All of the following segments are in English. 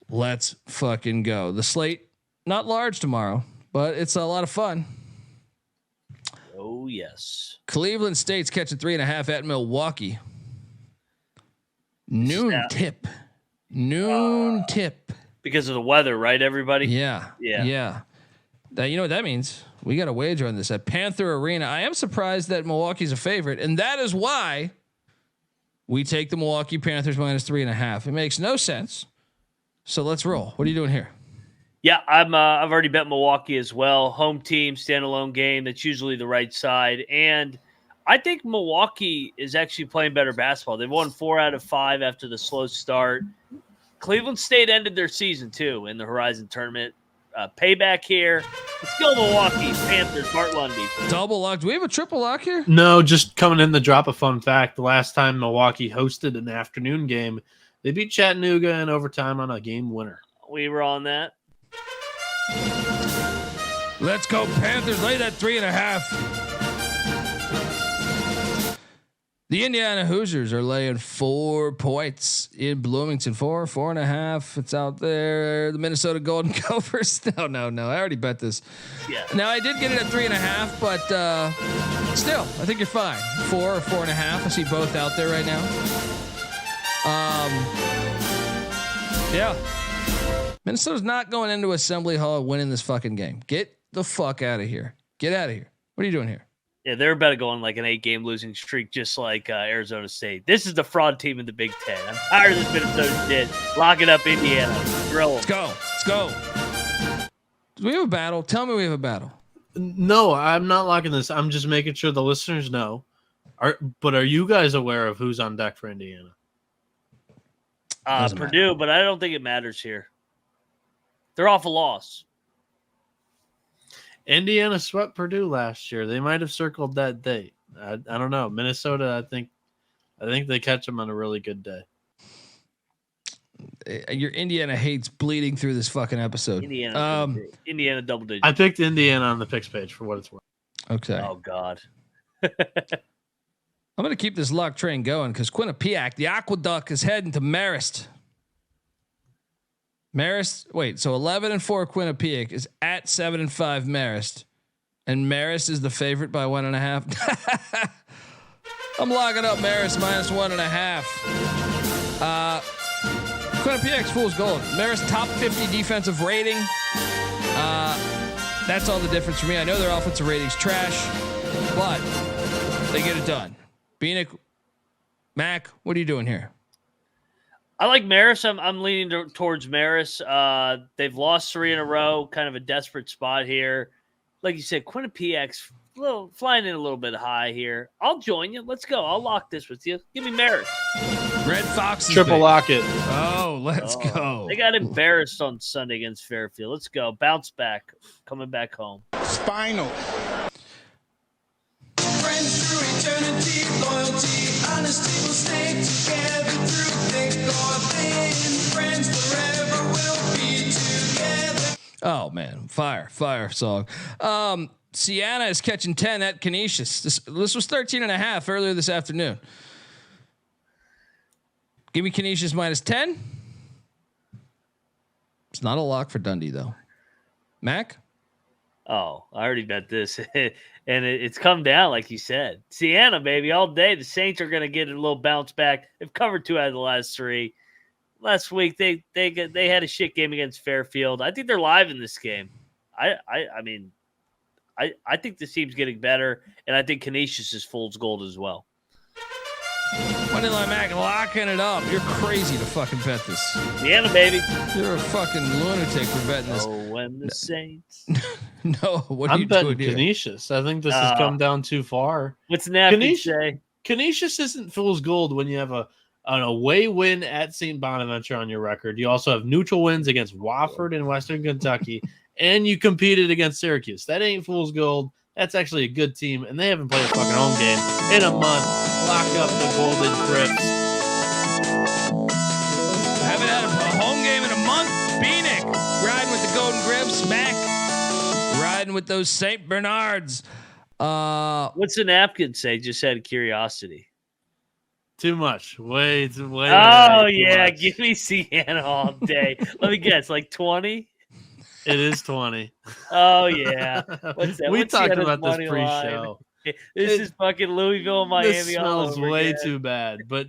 Let's fucking go. The slate, not large tomorrow, but it's a lot of fun. Oh, yes. Cleveland State's catching 3.5 at Milwaukee. Noon tip. Because of the weather, right, everybody? Yeah. Now, you know what that means? We got a wager on this at Panther Arena. I am surprised that Milwaukee's a favorite, and that is why we take the Milwaukee Panthers minus 3.5. It makes no sense. So let's roll. What are you doing here? Yeah, I've already bet Milwaukee as well. Home team, standalone game. That's usually the right side. And I think Milwaukee is actually playing better basketball. They've won 4 out of 5 after the slow start. Cleveland State ended their season, too, in the Horizon Tournament. Payback here. Let's go Milwaukee Panthers. Bart Lundy. Double lock. Do we have a triple lock here? No, just coming in to drop a fun fact. The last time Milwaukee hosted an afternoon game, they beat Chattanooga in overtime on a game winner. We were on that. Let's go Panthers. Lay that 3.5. The Indiana Hoosiers are laying 4 points in Bloomington. 4.5. It's out there. The Minnesota Golden Gophers. No. I already bet this. Yeah. Now I did get it at 3.5, but still, I think you're fine. 4 or 4.5. I see both out there right now. Yeah. Minnesota's not going into Assembly Hall winning this fucking game. Get the fuck out of here. Get out of here. What are you doing here? Yeah, they're about to go on like an 8-game losing streak, just like Arizona State. This is the fraud team in the Big Ten. I'm tired of this Minnesota shit. Lock it up, Indiana. Drill 'em. Let's go. Do we have a battle? Tell me we have a battle. No, I'm not locking this. I'm just making sure the listeners know. But are you guys aware of who's on deck for Indiana? Purdue, but I don't think it matters here. They're off a loss. Indiana swept Purdue last year. They might have circled that date. I don't know. Minnesota, I think they catch them on a really good day. Your Indiana hate's bleeding through this fucking episode. Indiana double digits. I picked Indiana on the picks page for what it's worth. Okay. Oh God. I'm going to keep this luck train going because Quinnipiac, the Aqueduct, is heading to Marist. So 11-4 Quinnipiac is at 7-5 Marist, and Marist is the favorite by 1.5. I'm locking up Marist minus 1.5. Quinnipiac's fool's gold. Marist top 50 defensive rating. That's all the difference for me. I know their offensive rating's trash, but they get it done. Bieniek, Mac, what are you doing here? I like Marist. I'm leaning towards Marist. They've lost 3 in a row. Kind of a desperate spot here. Like you said, Quinnipiac's flying in a little bit high here. I'll join you. Let's go. I'll lock this with you. Give me Marist. Red Fox. Triple lock it. Oh, let's go. They got embarrassed on Sunday against Fairfield. Let's go. Bounce back. Coming back home. Spinal. Friends through eternity, loyalty, honesty will stay together through thick or thin. Friends forever will be together. Oh man, fire song. Siena is catching 10 at Canisius. This was 13.5 earlier this afternoon. Give me Canisius minus 10. It's not a lock for Dundee though. Mac? Oh, I already bet this. And it's come down, like you said. Siena, baby, all day. The Saints are going to get a little bounce back. They've covered 2 out of the last 3. Last week, they had a shit game against Fairfield. I think they're live in this game. I think this team's getting better, and I think Canisius is fool's gold as well. Moneyline Mac locking it up. You're crazy to fucking bet this. Siena, baby. You're a fucking lunatic for betting this. Oh, when the Saints. No, what are I'm you betting doing here? Canisius. I think this has come down too far. What's Nappy say? Canisius isn't fool's gold when you have an away win at St. Bonaventure on your record. You also have neutral wins against Wofford and Western Kentucky, and you competed against Syracuse. That ain't fool's gold. That's actually a good team, and they haven't played a fucking home game in a month. Lock up the Golden Grips. Haven't had a home game in a month. Bieniek riding with the Golden Grips. Mac riding with those St. Bernards. What's the napkin say? Just out of curiosity. Too much. Way too way. Oh way too yeah, much. give me Siena all day. Let me guess, like 20. It is 20. Oh yeah. What's that? We What's talked Siena's about this money pre-show. This It- is fucking Louisville, This Miami all smells over way again. too bad, but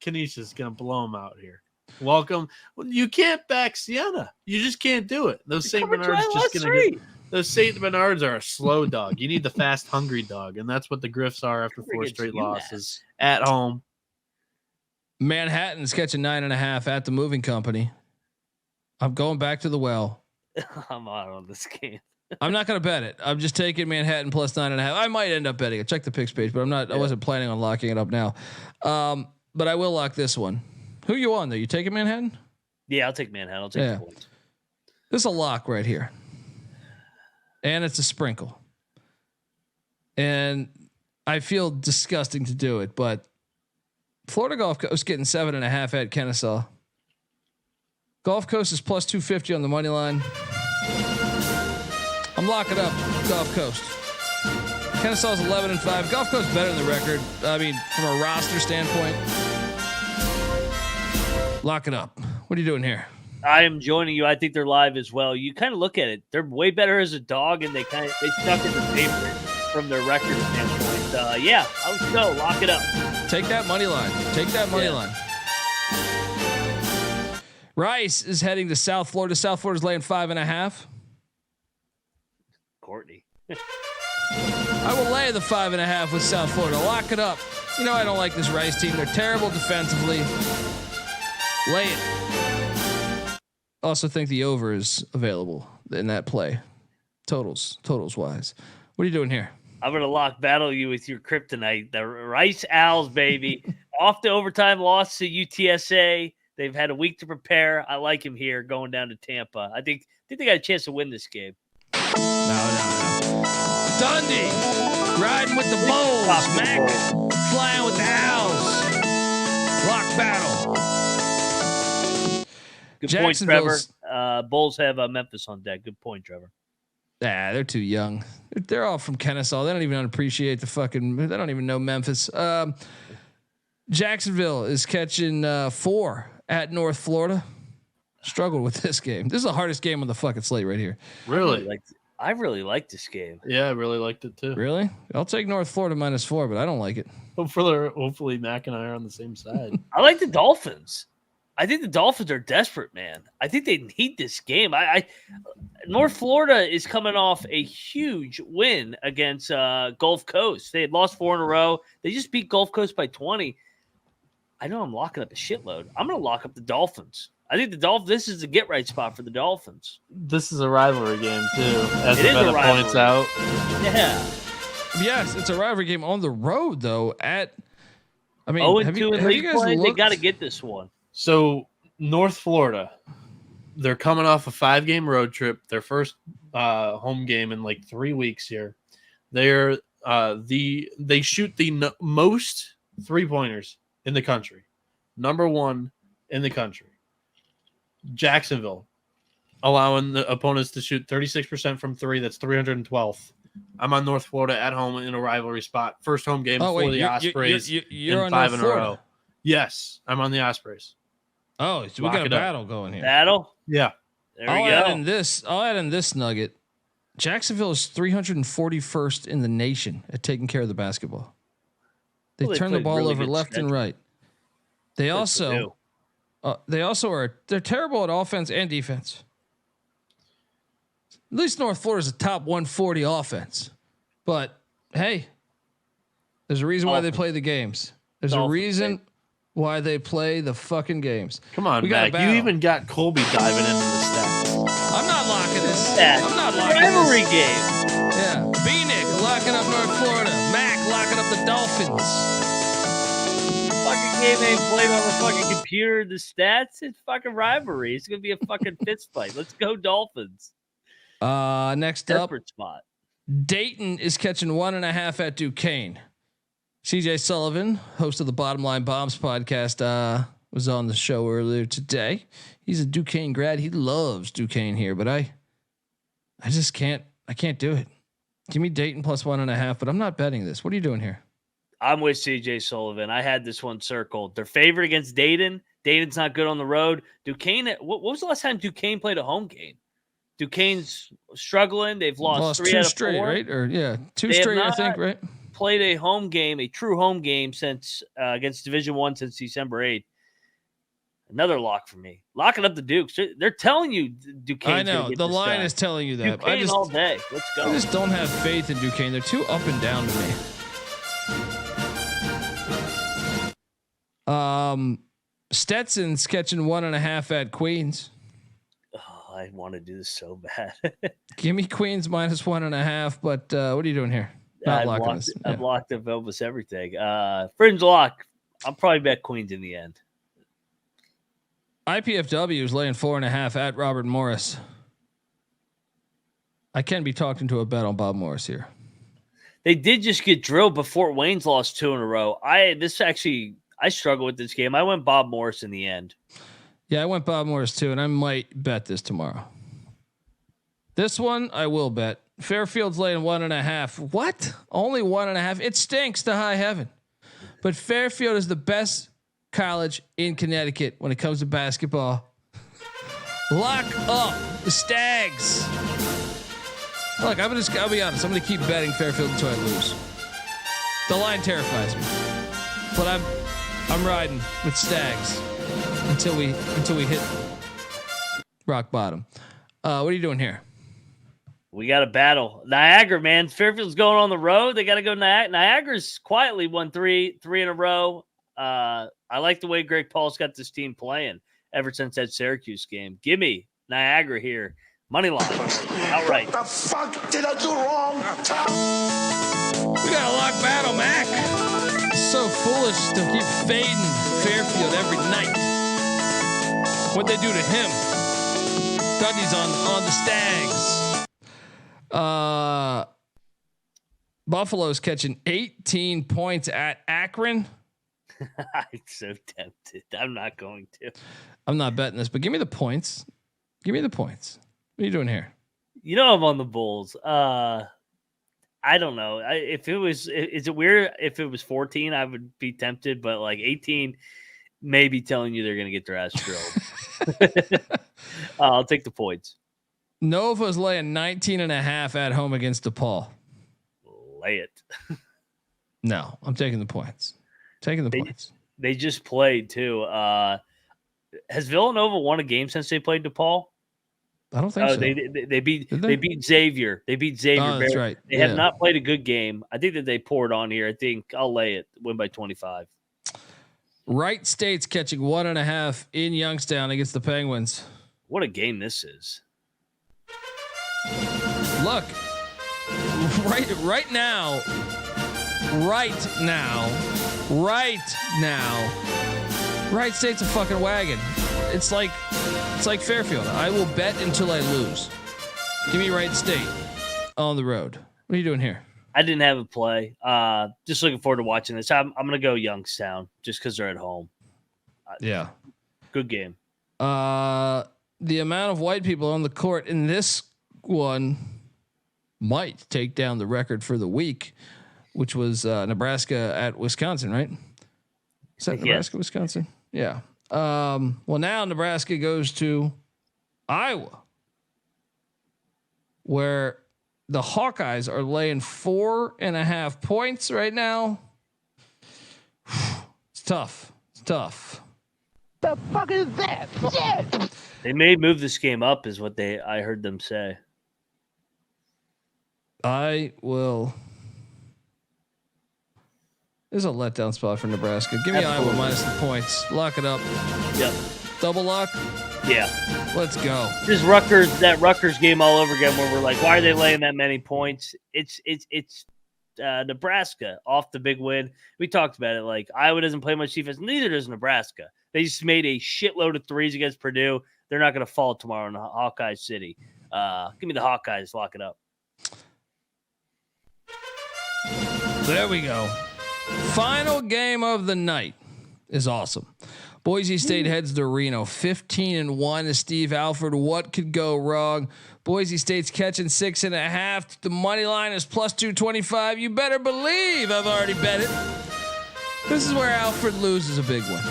Canisius is gonna blow them out here. Welcome. Well, you can't back Siena. You just can't do it. Those Saint Covered Bernards July just last gonna get. three. Those Saint Bernards are a slow dog. You need the fast, hungry dog, and that's what the Griffs are after 4 Against straight UMass. losses at home. Manhattan's catching 9.5 at the moving company. I'm going back to the well. I'm out on this game. I'm not going to bet it. I'm just taking Manhattan plus 9.5. I might end up betting it. Check the picks page, but I'm not. I wasn't planning on locking it up now. But I will lock this one. Who you on though? You taking Manhattan? Yeah, I'll take Manhattan. I'll take Yeah. the points. This is a lock right here, and it's a sprinkle. And I feel disgusting to do it, but Florida Gulf Coast getting 7.5 at Kennesaw. Gulf Coast is plus 250 on the money line. I'm locking up Gulf Coast. Kennesaw's 11-5. Gulf Coast better than the record. I mean, from a roster standpoint. Lock it up. What are you doing here? I am joining you. I think they're live as well. You kind of look at it; they're way better as a dog, and they stuck in the favorite from their record standpoint. Yeah, let's go. Lock it up. Take that money line. Take that money line. Rice is heading to South Florida. South Florida's laying 5.5. Courtney. I will lay the 5.5 with South Florida. Lock it up. You know I don't like this Rice team. They're terrible defensively. Lay it. Also think the over is available in that play. Totals wise. What are you doing here? I'm gonna battle you with your kryptonite. The Rice Owls, baby, off the overtime loss to UTSA. They've had a week to prepare. I like him here going down to Tampa. I think they got a chance to win this game. No. Dundee riding with the Bulls. Mac flying with the Owls. Lock battle. Good point, Trevor. Jacksonville's- Bulls have Memphis on deck. Good point, Trevor. They're too young. They're all from Kennesaw. They don't even appreciate the fucking. They don't even know Memphis. Jacksonville is catching 4 at North Florida. Struggled with this game. This is the hardest game on the fucking slate right here. Really? I really like this game. Yeah, I really liked it too. Really? I'll take North Florida -4, but I don't like it. Hopefully Mac and I are on the same side. I like the Dolphins. I think the Dolphins are desperate, man. I think they need this game. North Florida is coming off a huge win against Gulf Coast. They had lost 4 in a row. They just beat Gulf Coast by 20. I know I'm locking up a shitload. I'm going to lock up the Dolphins. I think the Dolphins. This is the get right spot for the Dolphins. This is a rivalry game too, as It the is a meta rivalry. points out. Yeah. Yes, it's a rivalry game on the road though. I mean, 0-2 in league play. They looked? got to get this one. So North Florida, they're coming off a 5-game road trip. Their first home game in like 3 weeks here. They're they shoot the most 3-pointers in the country, number 1 in the country. Jacksonville, allowing the opponents to shoot 36% from 3. That's 312th. I'm on North Florida at home in a rivalry spot. First home game for the Ospreys You're in on 5 North in a Florida. row. Yes, I'm on the Ospreys. Oh, so we Lock got a it up. battle going here. Battle. Yeah. There I'll we add go. in this nugget. Jacksonville is 341st in the nation at taking care of the basketball. They Well, they turn the played ball really over good left and schedule. right. They also they're terrible at offense and defense. At least North Florida is a top 140 offense. But hey, there's a reason why they play the games. There's a reason why they play the fucking games. Come on, We got a Mac. You battle. even got Colby diving into the stats. I'm not locking this. That I'm not locking rivalry this. game. Yeah. Bieniek locking up North Florida. Mac locking up the Dolphins. Fucking game ain't played on the fucking computer. The stats, it's fucking rivalry. It's gonna be a fucking fist fight. Let's go Dolphins. Next up, Desperate spot. Dayton is catching 1.5 at Duquesne. CJ Sullivan, host of the Bottom Line Bombs podcast, was on the show earlier today. He's a Duquesne grad. He loves Duquesne here, but I just can't. I can't do it. Give me Dayton plus 1.5, but I'm not betting this. What are you doing here? I'm with CJ Sullivan. I had this one circled. They're favored against Dayton. Dayton's not good on the road. Duquesne, what was the last time Duquesne played a home game? Duquesne's struggling. They've lost 3 2 out of straight, 4. right? Or two They have straight, I not think, right? played a home game, a true home game since against Division I since December 8th. Another lock for me. Locking up the Dukes. They're telling you Duquesne. I know the line is telling you that. Duquesne all day. Let's go. I just don't have faith in Duquesne. They're too up and down to me. Stetson's catching 1.5 at Queens. Oh, I want to do this so bad. Give me Queens minus 1.5. But what are you doing here? Not locking this. I've locked up almost everything. Fringe lock. I'll probably bet Queens in the end. IPFW is laying 4.5 at Robert Morris. I can be talking to a bet on Bob Morris here. They did just get drilled, but Fort Wayne's lost 2 in a row. I struggle with this game. I went Bob Morris in the end. Yeah, I went Bob Morris too, and I might bet this tomorrow. This one I will bet. Fairfield's laying 1.5. What? Only 1.5? It stinks to high heaven. But Fairfield is the best college in Connecticut when it comes to basketball. Lock up the Stags. Look, I'll be honest. I'm going to keep betting Fairfield until I lose. The line terrifies me, but I'm riding with Stags until we hit rock bottom. What are you doing here? We got a battle. Niagara, man. Fairfield's going on the road. They got to go. Niagara's quietly won three in a row. I like the way Greg Paul's got this team playing ever since that Syracuse game. Give me Niagara here. Money line. Outright. What the fuck did I do wrong? We got a lock battle, Mac. It's so foolish to keep fading Fairfield every night. What'd they do to him? Dundey's on the Stags. Buffalo's catching 18 points at Akron. I'm so tempted. I'm not going to. I'm not betting this, but give me the points. Give me the points. What are you doing here? You know I'm on the Bulls. I don't know. If it was, is it weird? If it was 14, I would be tempted, but like 18, maybe telling you they're going to get their ass drilled. I'll take the points. Nova's laying 19.5 at home against DePaul. Lay it. No, I'm taking the points. Taking the points. They just played too. Has Villanova won a game since they played DePaul? I don't think so. They beat Xavier. They beat Xavier. Oh, that's right. They have not played a good game. I think that they poured on here. I think I'll lay it. Win by 25. Wright State's catching 1.5 in Youngstown against the Penguins. What a game this is. Look, right now, Wright State's a fucking wagon. It's like Fairfield. I will bet until I lose. Give me Wright State on the road. What are you doing here? I didn't have a play. Just looking forward to watching this. I'm going to go Youngstown just because they're at home. Yeah. Good game. The amount of white people on the court in this one might take down the record for the week, which was Nebraska at Wisconsin, right? Is that Nebraska, Wisconsin? Yeah. Well, now Nebraska goes to Iowa, where the Hawkeyes are laying 4.5 points right now. It's tough. The fuck is that? Shit! They may move this game up, is what I heard them say. I will. This is a letdown spot for Nebraska. Give me Iowa minus the points. Lock it up. Yep. Double lock. Yeah. Let's go. This Rutgers game all over again, where we're like, why are they laying that many points? It's Nebraska off the big win. We talked about it. Like, Iowa doesn't play much defense. Neither does Nebraska. They just made a shitload of threes against Purdue. They're not going to fall tomorrow in Hawkeye City. Give me the Hawkeyes. Lock it up. There we go. Final game of the night is awesome. Boise State heads to Reno. 15-1 is Steve Alford. What could go wrong? Boise State's catching 6.5. The money line is plus 225. You better believe I've already bet it. This is where Alford loses a big one.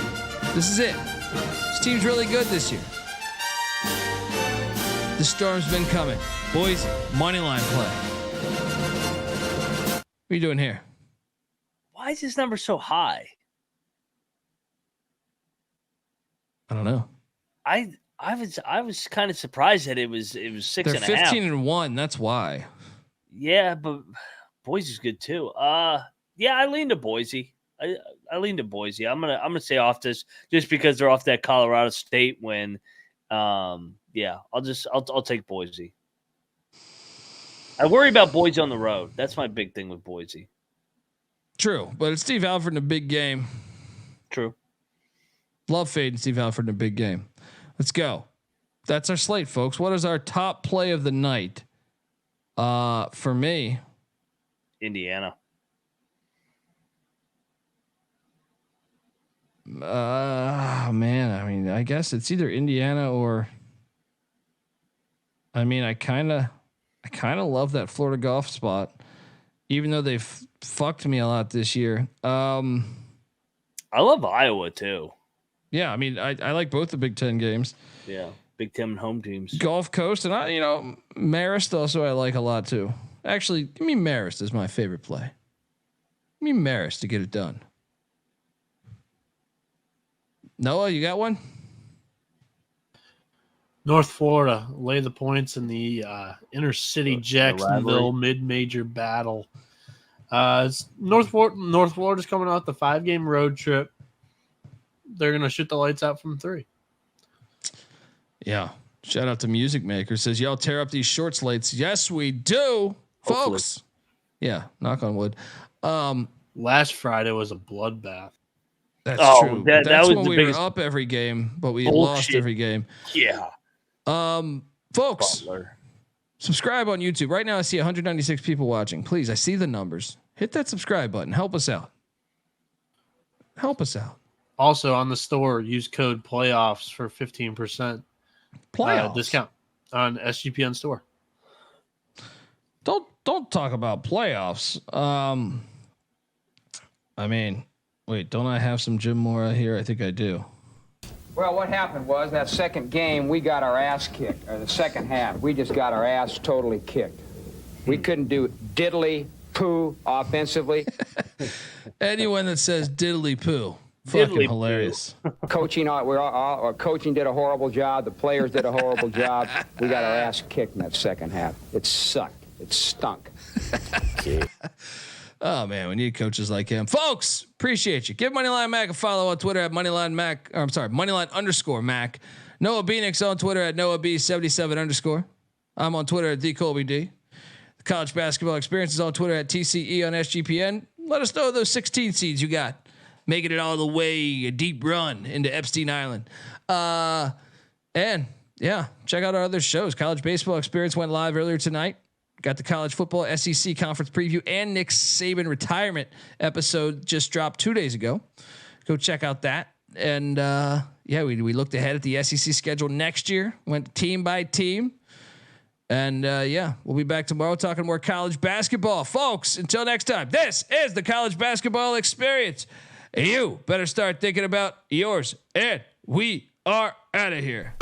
This is it. This team's really good this year. The storm's been coming. Boise, money line play. What are you doing here? Why is this number so high? I don't know. I was kind of surprised that it was 6.5. They're 15-1. That's why. Yeah, but Boise's good too. Yeah, I lean to Boise. I lean to Boise. I'm gonna say off this just because they're off that Colorado State win. Yeah, I'll take Boise. I worry about Boise on the road. That's my big thing with Boise. True, but it's Steve Alford in a big game. True. Love fading Steve Alford in a big game. Let's go. That's our slate, folks. What is our top play of the night? For me, Indiana. Man, I mean, I guess it's either Indiana or. I mean, I kind of love that Florida golf spot, even though they've fucked me a lot this year. I love Iowa too. Yeah, I mean, I like both the Big Ten games. Yeah, Big Ten home teams. Gulf Coast, and Marist also I like a lot too. Actually, give me Marist as my favorite play. Give me Marist to get it done. Noah, you got one? North Florida lay the points in the inner city Jacksonville mid-major battle. North Florida's coming out the 5-game road trip. They're gonna shoot the lights out from 3. Yeah. Shout out to Music Maker. Says y'all tear up these short slates. Yes, we do, Hopefully. folks. Yeah. Knock on wood. Last Friday was a bloodbath. That's true. That That's was when the we biggest were up every game, but we bullshit. lost every game. Yeah. Folks, Butler. subscribe on YouTube. Right now I see 196 people watching. Please, I see the numbers. Hit that subscribe button. Help us out. Help us out. Also on the store, use code playoffs for 15% Playoffs. discount on SGPN store. Don't talk about playoffs. I mean, wait, don't I have some Jim Mora here? I think I do. Well, what happened was that second game, we got our ass kicked, or the second half. We just got our ass totally kicked. We couldn't do diddly poo offensively. Anyone that says diddly poo, fucking Diddly-poo. hilarious. Coaching, our coaching did a horrible job. The players did a horrible job. We got our ass kicked in that second half. It sucked. It stunk. Oh man, we need coaches like him, folks. Appreciate you. Give Moneyline Mac a follow on Twitter at Moneyline Mac. Or I'm sorry, Moneyline_Mac. Noah Bieniek's on Twitter at NoahB77_. I'm on Twitter at TheColbyD. The College Basketball Experience is on Twitter at TCE on SGPN. Let us know those 16 seeds you got, making it all the way a deep run into Epstein Island. And yeah, check out our other shows. College Baseball Experience went live earlier tonight. Got the college football SEC conference preview and Nick Saban retirement episode just dropped 2 days ago. Go check out that. And yeah, we looked ahead at the SEC schedule next year, went team by team. And yeah, we'll be back tomorrow talking more college basketball. Folks, until next time, this is the College Basketball Experience. You better start thinking about yours. And we are out of here.